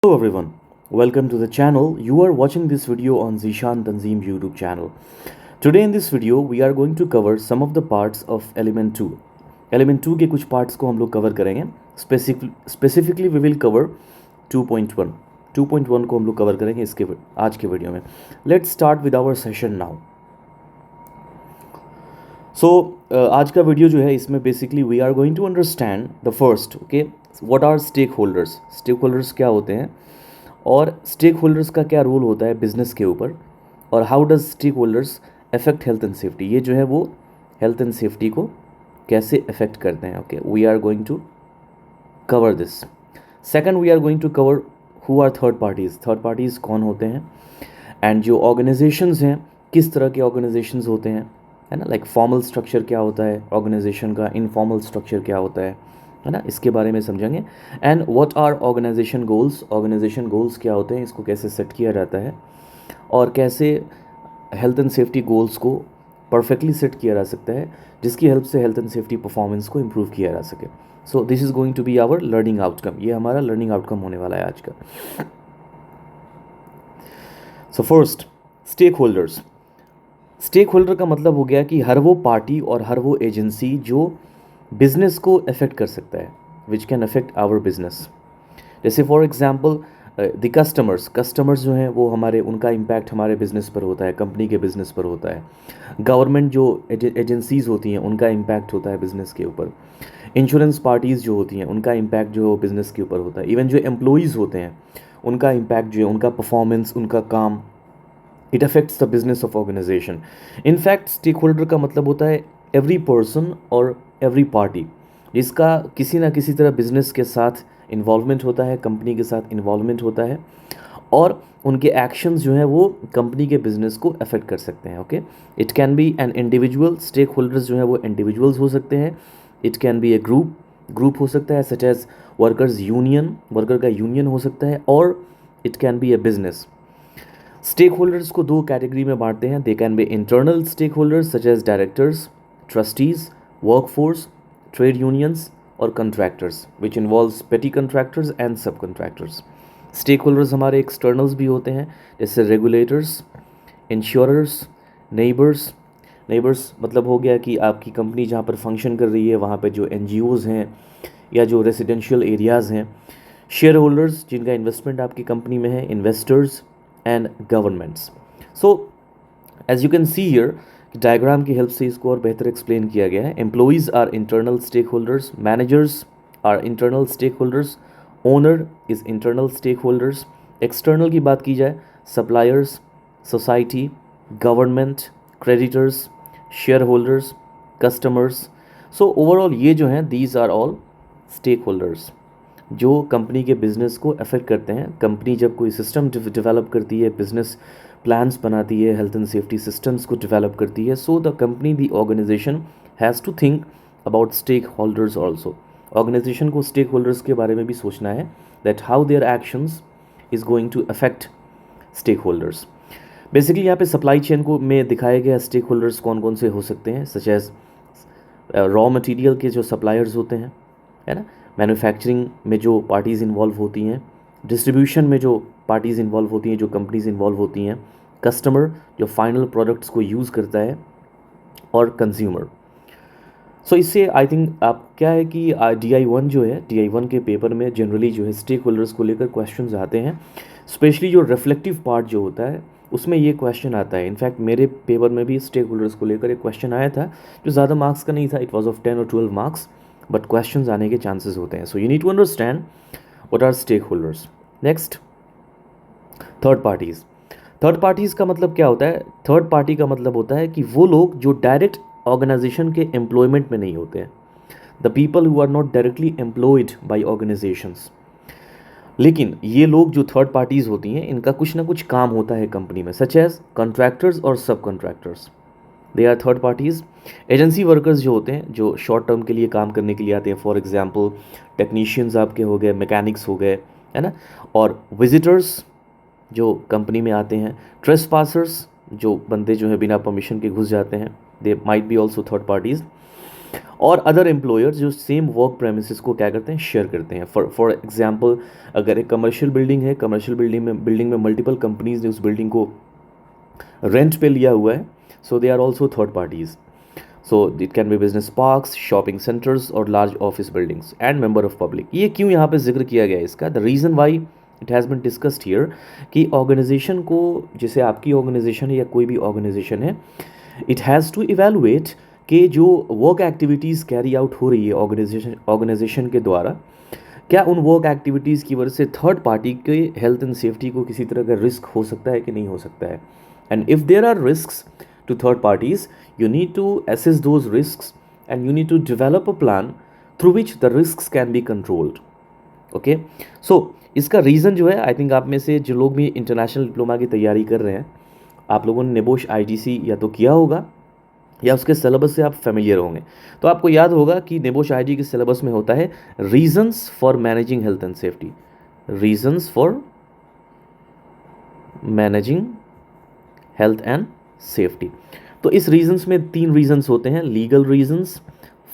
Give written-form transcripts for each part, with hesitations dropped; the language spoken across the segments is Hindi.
Hello everyone, welcome to the channel. You are watching this video on Zishan Tanzim YouTube channel. Today in this video we are going to cover some of the parts of element 2. Element 2 के कुछ parts को हम लोग cover करेंगे. Specifically we will cover 2.1. 2.1 को हम लोग cover करेंगे इसके आज के वीडियो में. Let's start with our session now. So आज का वीडियो जो है इसमें basically we are going to understand the first okay what are stakeholders क्या होते हैं और स्टेक होल्डर्स का क्या रोल होता है बिजनेस के ऊपर और how does stakeholders affect health and safety. ये जो है वो हेल्थ एंड सेफ्टी को कैसे अफेक्ट करते हैं. Okay we are going to cover this. Second we are going to cover who are third parties कौन होते हैं एंड जो ऑर्गेनाइजेशंस हैं किस तरह के ऑर्गेनाइजेशंस होते हैं है ना. लाइक फॉर्मल स्ट्रक्चर क्या होता है ऑर्गेनाइजेशन का, इनफॉर्मल स्ट्रक्चर क्या होता है ना, इसके बारे में समझेंगे. And what are organisation goals क्या होते हैं, इसको कैसे सेट किया जाता है और कैसे हेल्थ एंड सेफ्टी गोल्स को परफेक्टली सेट किया जा सकता है जिसकी हेल्प से हेल्थ एंड सेफ्टी परफॉर्मेंस को इम्प्रूव किया जा सके. So this is going to be our learning outcome. ये हमारा लर्निंग आउटकम होने वाला है आज का. सो फर्स्ट स्टेक होल्डर का मतलब हो गया कि हर वो पार्टी और हर वो एजेंसी जो बिजनेस को अफेक्ट कर सकता है which can affect our business. जैसे फॉर एग्जांपल द कस्टमर्स जो हैं वो उनका इम्पैक्ट हमारे बिजनेस पर होता है, कंपनी के बिजनेस पर होता है. गवर्नमेंट जो एजेंसीज़ होती हैं उनका इम्पैक्ट होता है बिजनेस के ऊपर. इंश्योरेंस पार्टीज़ जो होती हैं उनका इम्पैक्ट जो बिजनेस के ऊपर होता है. इवन जो एम्प्लॉयज़ होते हैं उनका इम्पैक्ट जो है उनका परफॉर्मेंस, उनका काम, it affects the business of organisation. In fact stakeholder का मतलब होता है एवरी पर्सन और एवरी पार्टी जिसका किसी ना किसी तरह बिजनेस के साथ इन्वॉल्वमेंट होता है, कंपनी के साथ इन्वॉल्वमेंट होता है और उनके एक्शंस जो हैं वो कंपनी के बिजनेस को अफेक्ट कर सकते हैं. Okay it can be an individual. Stakeholders जो है वो इंडिविजुअल्स हो सकते हैं. It can be a group हो सकता है सच एज वर्कर का यूनियन हो सकता है और it can be a business. Stakeholders को दो कैटेगरी में बांटते हैं. They can be internal stakeholders such as directors, trustees, workforce, trade unions और contractors which involves petty contractors and सब कंट्रैक्टर्स. स्टेक होल्डर्स हमारे एक्सटर्नल्स भी होते हैं जैसे रेगुलेटर्स, इंश्योरर्स, नेबर्स मतलब हो गया कि आपकी कंपनी जहाँ पर फंक्शन कर रही है वहाँ पर जो NGOs हैं या जो रेजिडेंशियल एरियाज़ हैं. शेयर होल्डर्स जिनका इन्वेस्टमेंट आपकी कंपनी में है, investors and governments. So as you can see here diagram की हेल्प से इसको और बेहतर एक्सप्लेन किया गया है. Employees are internal stakeholders, managers are internal stakeholders, owner is internal stakeholders. External की बात की जाए suppliers, society, government, creditors, shareholders, customers. So overall ये जो हैं these are all stake holders जो कंपनी के बिज़नेस को अफेक्ट करते हैं. कंपनी जब कोई सिस्टम डेवलप करती है, बिजनेस प्लान्स बनाती है, हेल्थ एंड सेफ्टी सिस्टम्स को डेवलप करती है, so the company the organisation has to think about stakeholders also. Organisation को स्टेक होल्डर्स के बारे में भी सोचना है that how their actions is going to affect stakeholders. Basically यहाँ पे सप्लाई चेन को में दिखाया गया स्टेक होल्डर्स कौन कौन से हो सकते हैं सच एज रॉ मटेरियल के जो सप्लायर्स होते हैं है ना, मैन्युफैक्चरिंग में जो पार्टीज़ इन्वॉल्व होती हैं, डिस्ट्रीब्यूशन में जो पार्टीज़ इन्वॉल्व होती हैं, जो कंपनीज़ इन्वॉल्व होती हैं, कस्टमर जो फाइनल प्रोडक्ट्स को यूज़ करता है और कंज्यूमर. सो इससे आई थिंक आप क्या है कि DI1 के पेपर में जनरली जो है स्टेक होल्डर्स को लेकर क्वेश्चंस आते हैं. स्पेशली जो रिफ्लेक्टिव पार्ट जो होता है उसमें ये क्वेश्चन आता है. इनफैक्ट मेरे पेपर में भी स्टेक होल्डर्स को लेकर एक क्वेश्चन आया था जो ज़्यादा मार्क्स का नहीं था. इट वॉज ऑफ 10 और 12 मार्क्स बट क्वेश्चंस आने के चांसेस होते हैं. So you need to understand what are stakeholders. Next third parties का मतलब क्या होता है. थर्ड पार्टी का मतलब होता है कि वो लोग जो डायरेक्ट ऑर्गेनाइजेशन के एम्प्लॉयमेंट में नहीं होते हैं, the people who are not directly employed by organisations. लेकिन ये लोग जो थर्ड पार्टीज़ होती हैं इनका कुछ ना कुछ काम होता है कंपनी में सच एज कॉन्ट्रैक्टर्स और subcontractors. They are third parties. Agency workers जो होते हैं जो शॉर्ट टर्म के लिए काम करने के लिए आते हैं, फॉर एग्जांपल टेक्नीशियंस आपके हो गए, मैकेनिक्स हो गए है ना, और विजिटर्स जो कंपनी में आते हैं, ट्रेसपासर्स जो बंदे जो है बिना परमिशन के घुस जाते हैं, they might be also third parties. और अदर एम्प्लॉयर्स जो सेम वर्क प्रेमिसेस को क्या करते हैं, शेयर करते हैं। फॉर एग्जांपल, अगर एक कमर्शियल बिल्डिंग है, कमर्शियल बिल्डिंग में मल्टीपल कंपनीज ने उस बिल्डिंग को रेंट पे लिया हुआ है, so they are also third parties. So it can be business parks, shopping centres और large office buildings and member of public. ये क्यों यहाँ पे जिक्र किया गया है इसका, the reason why it has been discussed here कि ऑर्गेनाइजेशन को, जैसे आपकी ऑर्गेनाइजेशन है या कोई भी ऑर्गेनाइजेशन है, इट हैज़ टू इवेलुएट कि जो वर्क एक्टिविटीज़ कैरी आउट हो रही है ऑर्गेनाइजेशन के द्वारा, क्या उन वर्क एक्टिविटीज़ की वजह से थर्ड पार्टी के हेल्थ एंड सेफ्टी को किसी तरह का रिस्क हो सकता है कि नहीं हो सकता है। And if there are risks to third parties, you need to assess those risks and you need to develop a plan through which the risks can be controlled. Okay, so इसका रीज़न जो है, आई थिंक आप में से जो लोग भी इंटरनेशनल डिप्लोमा की तैयारी कर रहे हैं, आप लोगों ने नेबोश आईटीसी या तो किया होगा या उसके सिलेबस से आप फेमिलियर होंगे। तो आपको याद होगा कि नेबोश आईटी के सिलेबस में होता है reasons for managing health and safety, reasons for managing health and safety. तो इस रीजंस में 3 रीजंस होते हैं, लीगल रीजंस,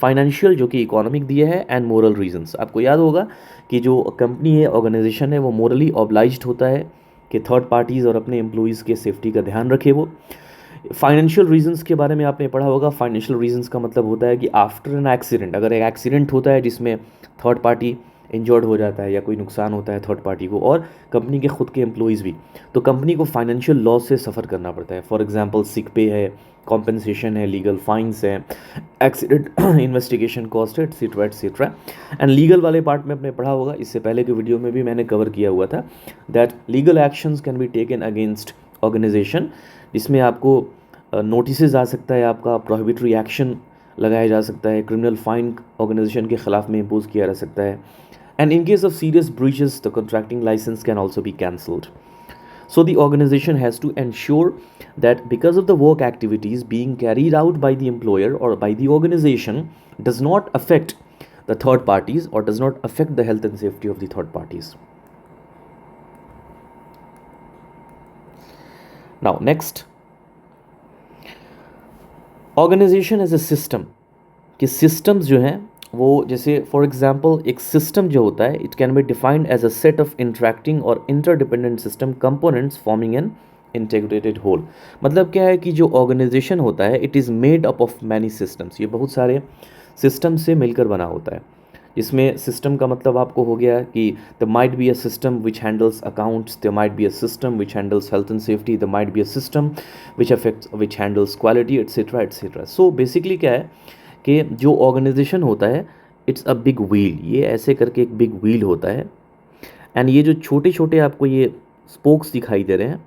फाइनेंशियल जो कि इकोनॉमिक दिया है, एंड मोरल रीजंस। आपको याद होगा कि जो कंपनी है, ऑर्गेनाइजेशन है, वो मोरली ऑब्लाइज्ड होता है कि थर्ड पार्टीज़ और अपने एम्प्लॉइज़ के सेफ्टी का ध्यान रखे वो। फाइनेंशियल रीजंस के बारे में आपने पढ़ा होगा। फाइनेंशियल रीजंस का मतलब होता है कि आफ्टर एन एक्सीडेंट, अगर एक एक्सीडेंट होता है जिसमें थर्ड पार्टी इंजर्ड हो जाता है या कोई नुकसान होता है थर्ड पार्टी को और कंपनी के खुद के एम्प्लॉइज़ भी, तो कंपनी को फाइनेंशियल लॉस से सफ़र करना पड़ता है। फॉर एग्जांपल सिक पे है, कॉम्पेंसेशन है, लीगल फाइन्स है, एक्सीडेंट इन्वेस्टिगेशन कॉस्ट है, एटसेट्रा एटसेट्रा। एंड लीगल वाले पार्ट में आपने पढ़ा होगा, इससे पहले के वीडियो में भी मैंने कवर किया हुआ था, that legal actions can be taken against organisation, जिसमें आपको नोटिस आ सकता है, आपका प्रोहिबिटरी एक्शन लगाया जा सकता है, क्रिमिनल फाइन ऑर्गेनाइजेशन के खिलाफ में इम्पोज किया जा सकता है। And in case of serious breaches, the contracting license can also be cancelled. So the organization has to ensure that because of the work activities being carried out by the employer or by the organization does not affect the third parties or does not affect the health and safety of the third parties. Now next, organization as a system. कि systems जो हैं वो, जैसे फॉर एग्जांपल एक सिस्टम जो होता है, it can be defined as a set of interacting और interdependent system components forming an integrated whole. मतलब क्या है कि जो ऑर्गेनाइजेशन होता है, it is made up of many systems, ये बहुत सारे सिस्टम से मिलकर बना होता है। इसमें सिस्टम का मतलब आपको हो गया कि the might be a system which handles accounts, the might be a system which handles health and safety, the might be a system which handles quality etcetera etcetera. So basically क्या है कि जो ऑर्गेनाइजेशन होता है, इट्स अ बिग व्हील, ये ऐसे करके एक बिग व्हील होता है। एंड ये जो छोटे छोटे आपको ये स्पोक्स दिखाई दे रहे हैं,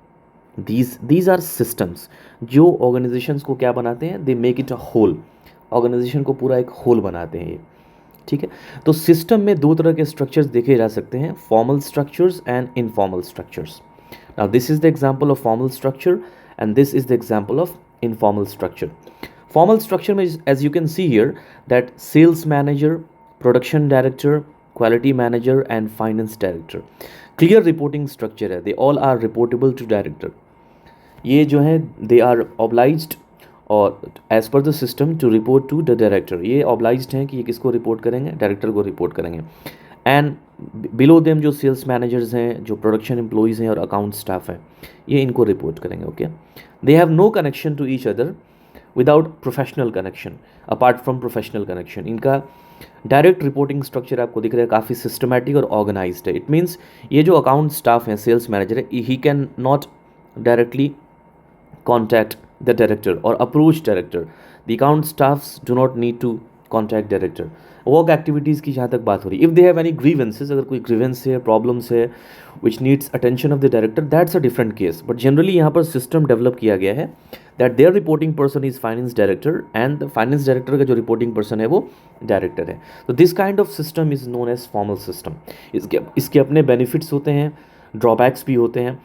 दीज आर सिस्टम्स जो ऑर्गेनाइजेशंस को क्या बनाते हैं, they make it a whole, organisation को पूरा एक होल बनाते हैं ये। ठीक है, तो सिस्टम में 2 तरह के स्ट्रक्चर्स देखे जा सकते हैं, formal structures and informal structures. Now this is the example of formal structure and this is the example of informal structure. Formal structure means, as you can see here, that sales manager, production director, quality manager and finance director. Clear reporting structure है, they all are reportable to director. ये जो है they are obliged और as per the system to report to the director. ये obliged हैं कि ये किसको रिपोर्ट करेंगे, डायरेक्टर को रिपोर्ट करेंगे। एंड बिलो देम जो सेल्स मैनेजर्स हैं, जो प्रोडक्शन एम्प्लॉयज़ हैं और अकाउंट स्टाफ हैं, ये इनको रिपोर्ट करेंगे। Okay, they have no connection to each other without professional connection, apart from professional connection. इनका डायरेक्ट रिपोर्टिंग स्ट्रक्चर आपको दिख रहा है, काफ़ी सिस्टमैटिक और ऑर्गेनाइज्ड है। इट मीन्स ये जो अकाउंट स्टाफ है, सेल्स मैनेजर है, he can not directly contact the director और approach director. The account staffs do not need to contact director. Work activities की जहाँ तक बात हो रही है, if they have any grievances, अगर कोई ग्रीवेंस है, प्रॉब्लम्स है which needs attention of the director, that's a different case. But generally यहाँ पर सिस्टम डेवलप किया गया है that there reporting person is finance director and finance director का जो रिपोर्टिंग पर्सन है वो डायरेक्टर है। तो this kind of system is known as formal system. इसके अपने बेनिफिट्स होते हैं, ड्रॉबैक्स भी होते हैं।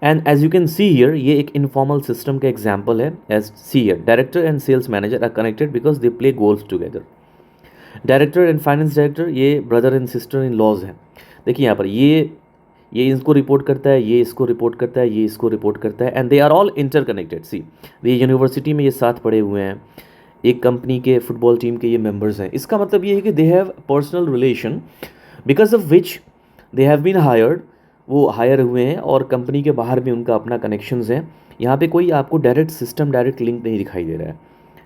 And as you can see here, ये एक इनफॉर्मल सिस्टम का एग्जाम्पल है। As see here, director and sales manager are connected because they play goals together. Director and finance director ये brother and sister in laws हैं। देखिए यहाँ पर ये इसको रिपोर्ट करता है, ये इसको रिपोर्ट करता है, ये इसको रिपोर्ट करता है, and they are all interconnected. See, ये यूनिवर्सिटी में ये साथ पढ़े हुए हैं, एक कंपनी के फुटबॉल टीम के ये मेंबर्स हैं, इसका मतलब ये है कि they have personal relation because of which they have been hired, वो हायर हुए हैं और कंपनी के बाहर भी उनका अपना कनेक्शंस है। यहाँ पे कोई आपको डायरेक्ट सिस्टम, डायरेक्ट लिंक नहीं दिखाई दे रहा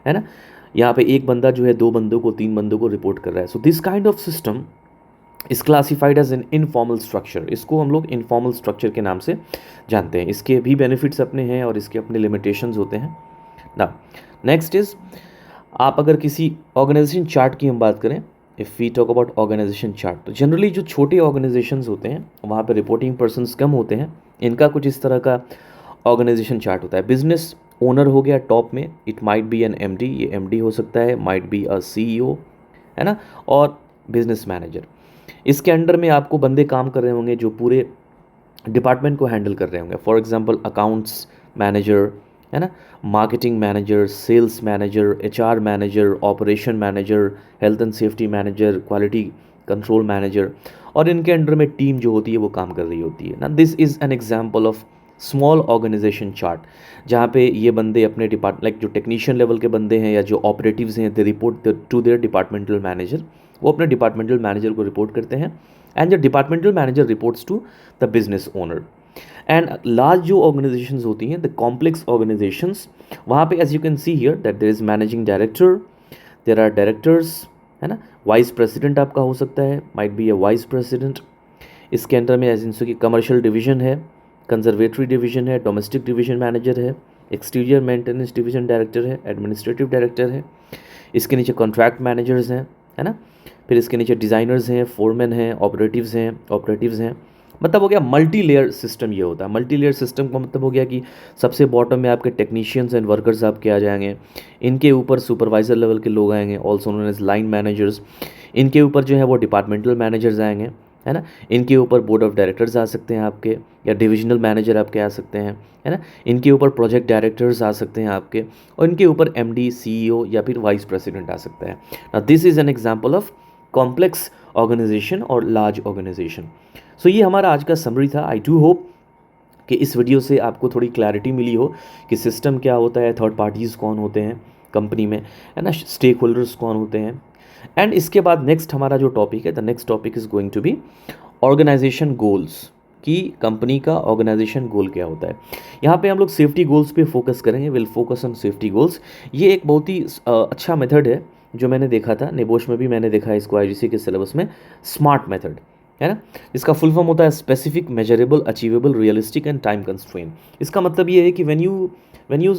है ना। यहाँ पे एक बंदा जो है 2 बंदों को, 3 बंदों को रिपोर्ट कर रहा है। So this kind of system is classified as an informal structure. इसको हम लोग इनफॉर्मल स्ट्रक्चर के नाम से जानते हैं। इसके भी बेनिफिट्स अपने हैं और इसके अपने लिमिटेशंस होते हैं ना। नेक्स्ट इज, आप अगर किसी ऑर्गेनाइजेशन चार्ट की हम बात करें, if we talk about organisation chart, तो जनरली जो छोटे ऑर्गेनाइजेशंस होते हैं वहाँ पे रिपोर्टिंग पर्सन्स कम होते हैं, इनका कुछ इस तरह का ऑर्गेनाइजेशन चार्ट होता है। बिजनेस ओनर हो गया टॉप में, it might be an MD, ये एमडी हो सकता है, माइट बी अ सीईओ, है ना, और बिजनेस मैनेजर। इसके अंडर में आपको बंदे काम कर रहे होंगे जो पूरे डिपार्टमेंट को हैंडल कर रहे होंगे। फॉर एग्जांपल अकाउंट्स मैनेजर, है ना, marketing manager, sales manager, HR manager, operation manager, health and safety manager, quality control manager, और इनके अंडर में टीम जो होती है वो काम कर रही होती है ना। This is an example of small organisation chart, जहाँ पे ये बंदे अपने लाइक जो टेक्नीशियन लेवल के बंदे हैं या जो ऑपरेटिव्स हैं, they report to their departmental manager, वो अपने डिपार्टमेंटल मैनेजर को रिपोर्ट करते हैं, and the departmental manager reports to the business owner. And large जो ऑर्गेनाइजेशंस होती हैं, द कॉम्प्लेक्स ऑर्गेनाइजेशंस, वहाँ पे as you can see here that there is managing director, there are directors, है ना, वाइस प्रेसिडेंट आपका हो सकता है, might be a vice president. इसके अंदर में एजेंसी की कमर्शियल डिवीजन है, कंजर्वेटरी डिवीजन है, डोमेस्टिक डिवीजन मैनेजर है, एक्सटीरियर मेंटेनेंस डिवीजन डायरेक्टर है, एडमिनिस्ट्रेटिव डायरेक्टर है। इसके नीचे कॉन्ट्रैक्ट मैनेजर्स हैं, है ना, फिर इसके नीचे डिज़ाइनर्स हैं, फोरमैन हैं, ऑपरेटिव्स हैं। मतलब हो गया मल्टी लेयर सिस्टम। ये होता है मल्टी लेयर सिस्टम का मतलब हो गया कि सबसे बॉटम में आपके टेक्नीशियंस एंड वर्कर्स आपके आ जाएंगे, इनके ऊपर सुपरवाइजर लेवल के लोग आएंगे, also known as line managers. इनके ऊपर जो है वो डिपार्टमेंटल मैनेजर्स आएंगे, है ना। इनके ऊपर बोर्ड ऑफ डायरेक्टर्स आ सकते हैं आपके, या डिविजनल मैनेजर आपके आ सकते हैं, है ना। इनके ऊपर प्रोजेक्ट डायरेक्टर्स आ सकते हैं आपके, और इनके ऊपर एमडी, सीईओ या फिर वाइस प्रेसिडेंट आ सकता है ना। This is an example of complex organisation और लार्ज ऑर्गेनाइजेशन। सो ये हमारा आज का समरी था। आई डू होप कि इस वीडियो से आपको थोड़ी क्लैरिटी मिली हो कि सिस्टम क्या होता है, थर्ड पार्टीज़ कौन होते हैं कंपनी में, है ना, स्टेक होल्डर्स कौन होते हैं। एंड इसके बाद नेक्स्ट हमारा जो टॉपिक है, the next topic is going to be organisation goals, कि कंपनी का ऑर्गेनाइजेशन गोल क्या होता है। यहाँ पे हम लोग सेफ्टी गोल्स पे फोकस करेंगे, will focus on safety goals. ये एक बहुत ही अच्छा मेथड है जो मैंने देखा था, नेबोश में भी मैंने देखा है इसको, आईजीसी के सिलेबस में, स्मार्ट मेथड, है ना। इसका फुल फॉर्म होता है specific, measurable, achievable, realistic and time constrain. इसका मतलब ये है कि when you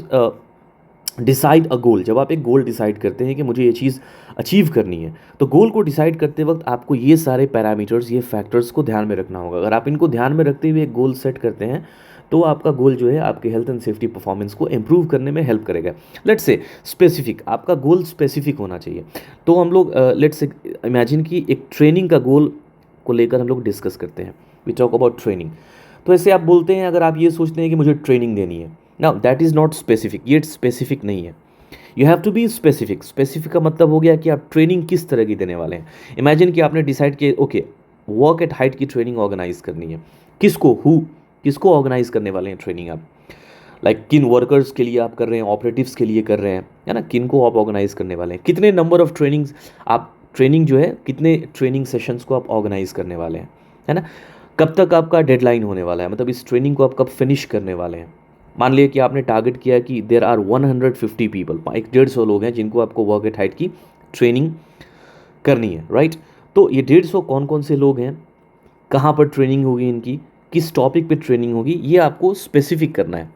decide a goal, जब आप एक गोल डिसाइड करते हैं कि मुझे ये चीज़ अचीव करनी है, तो गोल को डिसाइड करते वक्त आपको ये सारे पैरामीटर्स, ये फैक्टर्स को ध्यान में रखना होगा। अगर आप इनको ध्यान में रखते हुए एक गोल सेट करते हैं तो आपका गोल जो है आपके हेल्थ एंड सेफ्टी परफॉर्मेंस को इंप्रूव करने में हेल्प करेगा। लेट्स से स्पेसिफिक, आपका गोल स्पेसिफिक होना चाहिए। तो हम लोग लेट्स से इमेजिन कि एक ट्रेनिंग का गोल को लेकर हम लोग डिस्कस करते हैं, वी टॉक अबाउट ट्रेनिंग। तो ऐसे आप बोलते हैं, अगर आप ये सोचते हैं कि मुझे ट्रेनिंग देनी है, now that is not specific, ये स्पेसिफिक नहीं है। You have to be specific. Specific का मतलब हो गया कि आप ट्रेनिंग किस तरह की देने वाले हैं। इमेजिन कि आपने डिसाइड किया ओके वर्क एट हाइट की ट्रेनिंग ऑर्गेनाइज करनी है, किसको ऑर्गेनाइज करने वाले हैं ट्रेनिंग आप, लाइक किन वर्कर्स के लिए आप कर रहे हैं, ऑपरेटिव्स के लिए कर रहे हैं, है ना, किन को आप ऑर्गेनाइज करने वाले हैं, कितने नंबर ऑफ ट्रेनिंग्स आप, ट्रेनिंग जो है कितने ट्रेनिंग सेशंस को आप ऑर्गेनाइज करने वाले हैं, है ना, कब तक आपका डेडलाइन होने वाला है, मतलब इस ट्रेनिंग को आप कब फिनिश करने वाले हैं। मान लिया कि आपने टारगेट किया कि देर आर 150 पीपल, 150 लोग हैं जिनको आपको वर्क एट हाइट की ट्रेनिंग करनी है, राइट। तो ये 150 कौन कौन से लोग हैं, कहाँ पर ट्रेनिंग होगी इनकी, किस टॉपिक पे ट्रेनिंग होगी, ये आपको स्पेसिफिक करना है।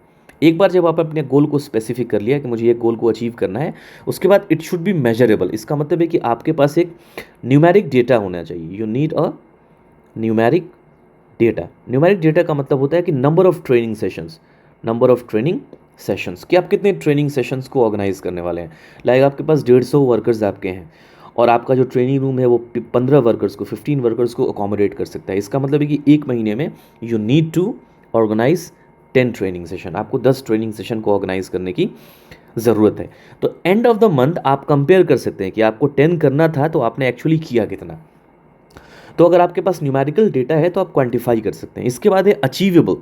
एक बार जब आप अपने गोल को स्पेसिफिक कर लिया कि मुझे ये गोल को अचीव करना है, उसके बाद इट शुड बी मेजरेबल। इसका मतलब है कि आपके पास एक न्यूमेरिक डेटा होना चाहिए। You need a numeric data. Numeric data का मतलब होता है कि नंबर ऑफ ट्रेनिंग सेशंस, कि आप कितने ट्रेनिंग सेशंस को ऑर्गेनाइज करने वाले हैं। लाइक आपके पास 150 वर्कर्स आपके हैं और आपका जो ट्रेनिंग रूम है वो 15 वर्कर्स को, 15 वर्कर्स को अकोमोडेट कर सकता है। इसका मतलब है कि एक महीने में you need to organise 10 training session, आपको 10 ट्रेनिंग सेशन को ऑर्गेनाइज करने की ज़रूरत है। तो एंड ऑफ द मंथ आप कंपेयर कर सकते हैं कि आपको 10 करना था तो आपने एक्चुअली किया कितना। तो अगर आपके पास न्यूमेरिकल डेटा है तो आप क्वांटिफाई कर सकते हैं। इसके बाद है अचीवेबल,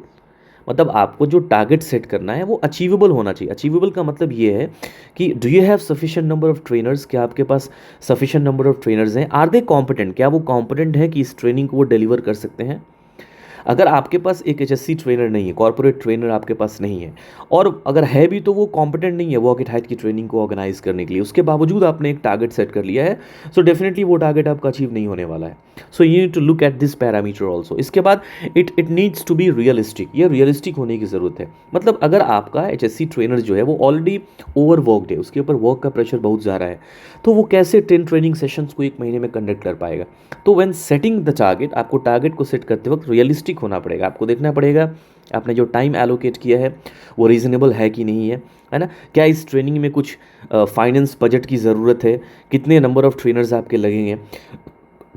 मतलब आपको जो टारगेट सेट करना है वो अचीवेबल होना चाहिए। अचीवेबल का मतलब ये है कि do you have sufficient number of trainers, क्या आपके पास सफिशिएंट नंबर ऑफ ट्रेनर्स हैं, आर दे कॉम्पिटेंट, क्या वो कॉम्पिटेंट है कि इस ट्रेनिंग को वो डिलीवर कर सकते हैं। अगर आपके पास एक एचएससी ट्रेनर नहीं है, कॉर्पोरेट ट्रेनर आपके पास नहीं है, और अगर है भी तो वो कॉम्पिटेंट नहीं है वॉक एट हाइट की ट्रेनिंग को ऑर्गेनाइज करने के लिए, उसके बावजूद आपने एक टारगेट सेट कर लिया है, सो डेफिनेटली वो टारगेट आपका अचीव नहीं होने वाला है। So you need to look at this parameter also. इसके बाद it needs to be realistic, ये रियलिस्टिक होने की ज़रूरत है। मतलब अगर आपका एचएससी ट्रेनर जो है वो ऑलरेडी ओवर वर्कड है, उसके ऊपर वर्क का प्रेशर बहुत ज़्यादा है, तो वो कैसे 10 ट्रेनिंग सेशंस को एक महीने में कंडक्ट कर पाएगा। तो व्हेन सेटिंग द टारगेट, आपको टारगेट को सेट करते वक्त रियलिस्टिक होना पड़ेगा। आपको देखना पड़ेगा आपने जो टाइम एलोकेट किया है वो रीज़नेबल है कि नहीं है ना। क्या इस ट्रेनिंग में कुछ फाइनेंस बजट की ज़रूरत है, कितने नंबर ऑफ ट्रेनर्स आपके लगेंगे,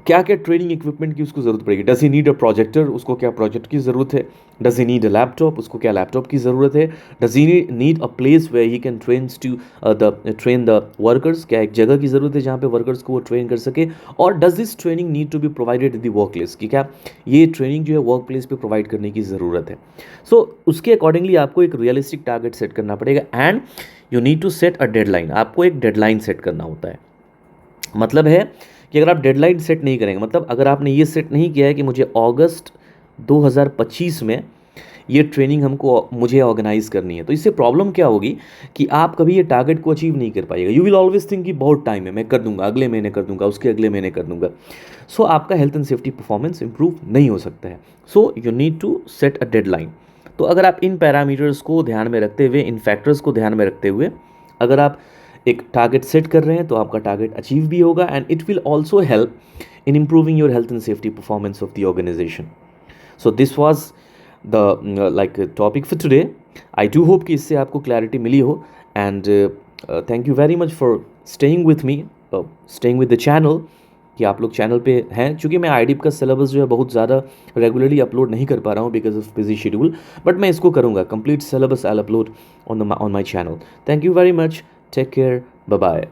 क्या क्या ट्रेनिंग इक्विपमेंट की उसको ज़रूरत पड़ेगी। Does he need a projector, उसको क्या प्रोजेक्ट की ज़रूरत है। Does he need a laptop, उसको क्या लैपटॉप की ज़रूरत है। Does he need a place where he can train the workers, क्या एक जगह की ज़रूरत है जहाँ पे वर्कर्स को वो ट्रेन कर सके। और does this training need to be provided in the work place, कि क्या ये ट्रेनिंग जो है वर्क प्लेस पर प्रोवाइड करने की ज़रूरत है। सो उसके अकॉर्डिंगली आपको एक रियलिस्टिक टारगेट सेट करना पड़ेगा and you need to set a deadline. आपको एक डेडलाइन सेट करना होता है। मतलब है कि अगर आप डेडलाइन सेट नहीं करेंगे, मतलब अगर आपने ये सेट नहीं किया है कि मुझे अगस्त 2025 में ये ट्रेनिंग मुझे ऑर्गेनाइज करनी है, तो इससे प्रॉब्लम क्या होगी कि आप कभी ये टारगेट को अचीव नहीं कर पाइएगा। यू विल ऑलवेज थिंक कि बहुत टाइम है, मैं कर दूंगा, अगले महीने कर दूंगा, उसके अगले महीने कर दूंगा। सो आपका health and safety performance improve नहीं हो सकता है। So you need to set a deadline. तो अगर आप इन पैरामीटर्स को ध्यान में रखते हुए, इन फैक्टर्स को ध्यान में रखते हुए अगर आप एक टारगेट सेट कर रहे हैं तो आपका टारगेट अचीव भी होगा and it will also help in improving your health and safety performance of the organisation. So this was the like topic for today. I do hope कि इससे आपको क्लैरिटी मिली हो and thank you very much for staying with me, staying with the channel, कि आप लोग चैनल पे हैं। चूँकि मैं आईडीप का सिलेबस जो है बहुत ज़्यादा रेगुलरली अपलोड नहीं कर पा रहा हूँ because of busy schedule, but मैं इसको करूँगा, complete syllabus I upload on my channel. Thank you very much, take care, bye bye.